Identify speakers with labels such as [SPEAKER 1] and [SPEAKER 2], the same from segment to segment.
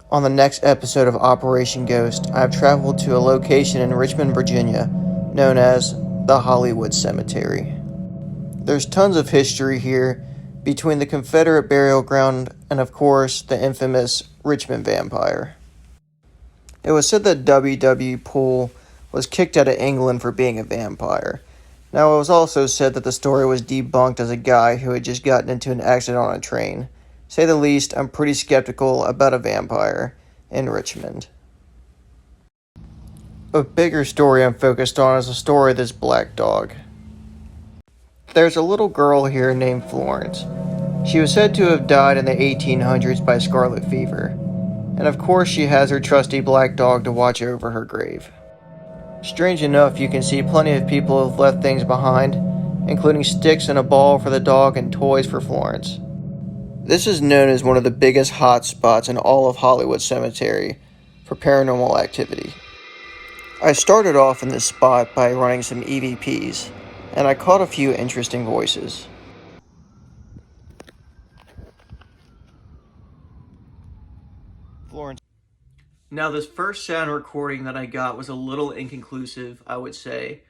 [SPEAKER 1] On the next episode of Operation Ghost, I have traveled to a location in Richmond, Virginia, known as the Hollywood Cemetery. There's tons of history here between the Confederate burial ground and, of course, the infamous Richmond vampire. It was said that W. Poole was kicked out of England for being a vampire. Now, it was also said that the story was debunked as a guy who had just gotten into an accident on a train. To say the least, I'm pretty skeptical about a vampire in Richmond. A bigger story I'm focused on is the story of this black dog. There's a little girl here named Florence. She was said to have died in the 1800s by scarlet fever. And of course she has her trusty black dog to watch over her grave. Strange enough, you can see plenty of people have left things behind, including sticks and a ball for the dog and toys for Florence. This is known as one of the biggest hot spots in all of Hollywood Cemetery for paranormal activity. I started off in this spot by running some EVPs, and I caught a few interesting voices. Florence. Now, this first sound recording that I got was a little inconclusive, I would say.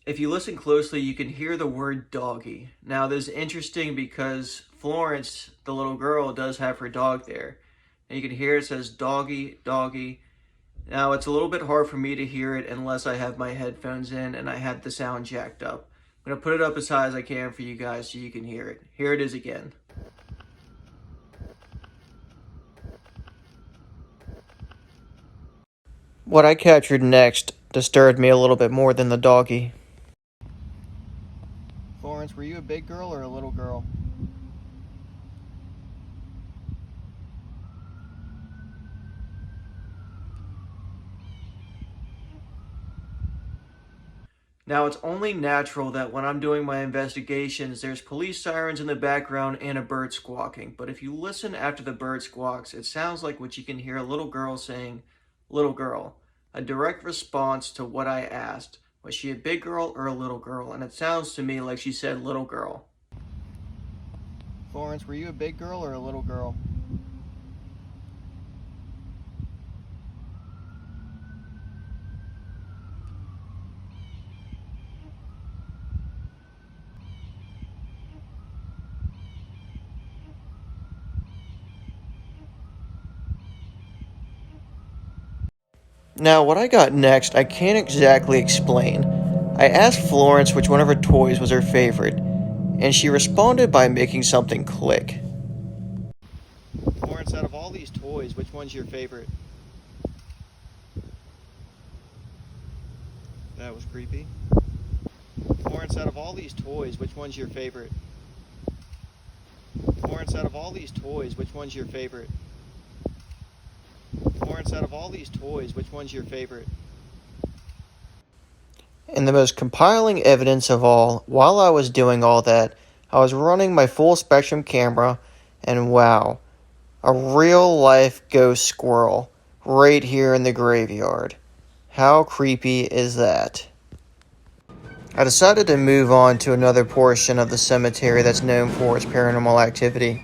[SPEAKER 1] If you listen closely, you can hear the word doggy. Now, this is interesting because Florence, the little girl, does have her dog there. And you can hear it says doggy, doggy. Now, it's a little bit hard for me to hear it unless I have my headphones in and I had the sound jacked up. I'm going to put it up as high as I can for you guys so you can hear it. Here it is again. What I captured next disturbed me a little bit more than the doggy. Florence, were you a big girl or a little girl? Now, it's only natural that when I'm doing my investigations, there's police sirens in the background and a bird squawking. But if you listen after the bird squawks, it sounds like what you can hear a little girl saying, "Little girl," a direct response to what I asked. Was she a big girl or a little girl? And it sounds to me like she said little girl. Florence, were you a big girl or a little girl? Now, what I got next, I can't exactly explain. I asked Florence which one of her toys was her favorite, and she responded by making something click. Florence, out of all these toys, which one's your favorite? That was creepy. Florence, out of all these toys, which one's your favorite? Florence, out of all these toys, which one's your favorite? Florence, out of all these toys, which one's your favorite? And the most compiling evidence of all, while I was doing all that, I was running my full spectrum camera, and wow, a real life ghost squirrel right here in the graveyard. How creepy is that? I decided to move on to another portion of the cemetery that's known for its paranormal activity.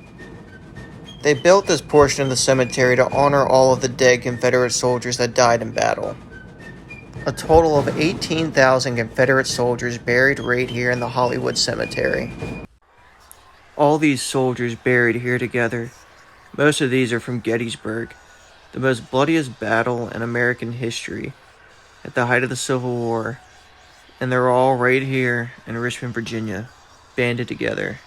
[SPEAKER 1] They built this portion of the cemetery to honor all of the dead Confederate soldiers that died in battle. A total of 18,000 Confederate soldiers buried right here in the Hollywood Cemetery. All these soldiers buried here together. Most of these are from Gettysburg, the most bloodiest battle in American history at the height of the Civil War, and they're all right here in Richmond, Virginia, banded together.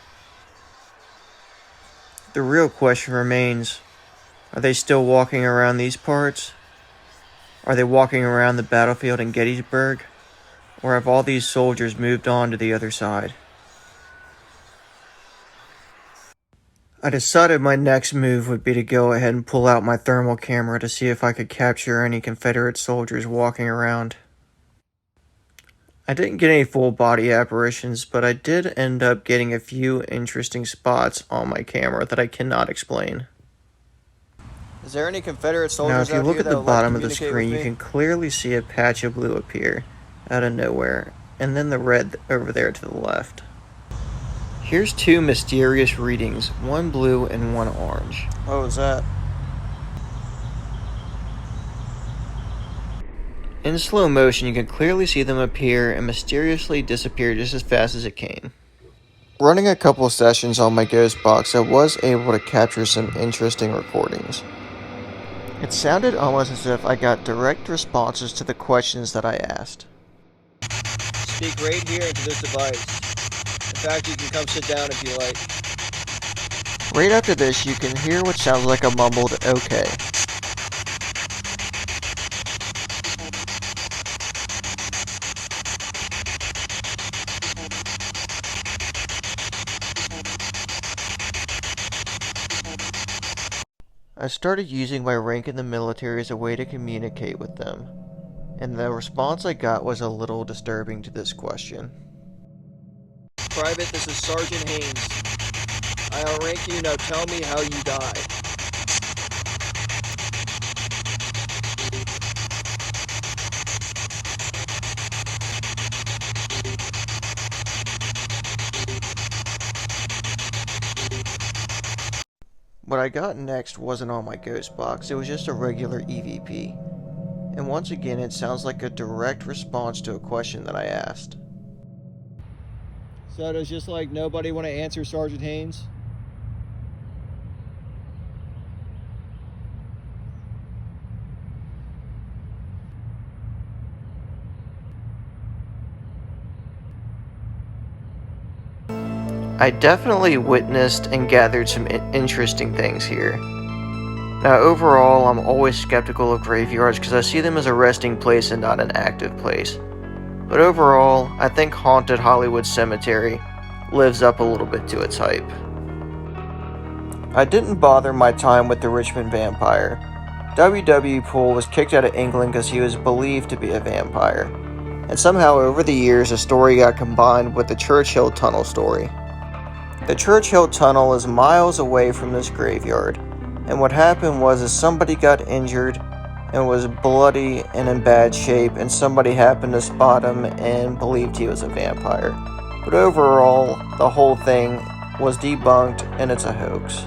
[SPEAKER 1] The real question remains, are they still walking around these parts? Are they walking around the battlefield in Gettysburg? Or have all these soldiers moved on to the other side? I decided my next move would be to go ahead and pull out my thermal camera to see if I could capture any Confederate soldiers walking around. I didn't get any full body apparitions, but I did end up getting a few interesting spots on my camera that I cannot explain. Is there any Confederate soldiers out here? Now, if you look at the bottom of the screen, you can clearly see a patch of blue appear out of nowhere, and then the red over there to the left. Here's two mysterious readings, one blue and one orange. What was that? In slow motion, you can clearly see them appear and mysteriously disappear just as fast as it came. Running a couple sessions on my Ghost Box, I was able to capture some interesting recordings. It sounded almost as if I got direct responses to the questions that I asked.
[SPEAKER 2] Speak right here into this device. In fact, you can come sit down if you like.
[SPEAKER 1] Right after this, you can hear what sounds like a mumbled okay. I started using my rank in the military as a way to communicate with them, and the response I got was a little disturbing to this question.
[SPEAKER 2] Private, this is Sergeant Haynes. I outrank you, now tell me how you die.
[SPEAKER 1] What I got next wasn't on my Ghost Box, it was just a regular EVP. And once again, it sounds like a direct response to a question that I asked.
[SPEAKER 2] So does just like nobody want to answer Sergeant Haynes?
[SPEAKER 1] I definitely witnessed and gathered some interesting things here. Now, overall, I'm always skeptical of graveyards because I see them as a resting place and not an active place. But overall, I think Haunted Hollywood Cemetery lives up a little bit to its hype. I didn't bother my time with the Richmond Vampire. W.W. Poole was kicked out of England because he was believed to be a vampire. And somehow over the years, the story got combined with the Churchill Tunnel story. The Churchill Tunnel is miles away from this graveyard, and what happened was somebody got injured and was bloody and in bad shape, and somebody happened to spot him and believed he was a vampire. But overall, the whole thing was debunked and it's a hoax.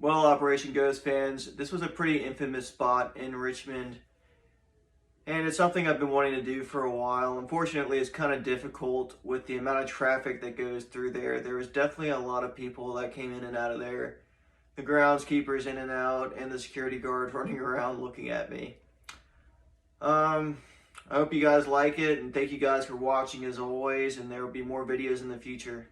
[SPEAKER 1] Well, Operation Ghost fans, this was a pretty infamous spot in Richmond, and it's something I've been wanting to do for a while. Unfortunately, it's kind of difficult with the amount of traffic that goes through there. There was definitely a lot of people that came in and out of there. The groundskeepers in and out, and the security guard running around looking at me. I hope you guys like it, and thank you guys for watching as always, and there will be more videos in the future.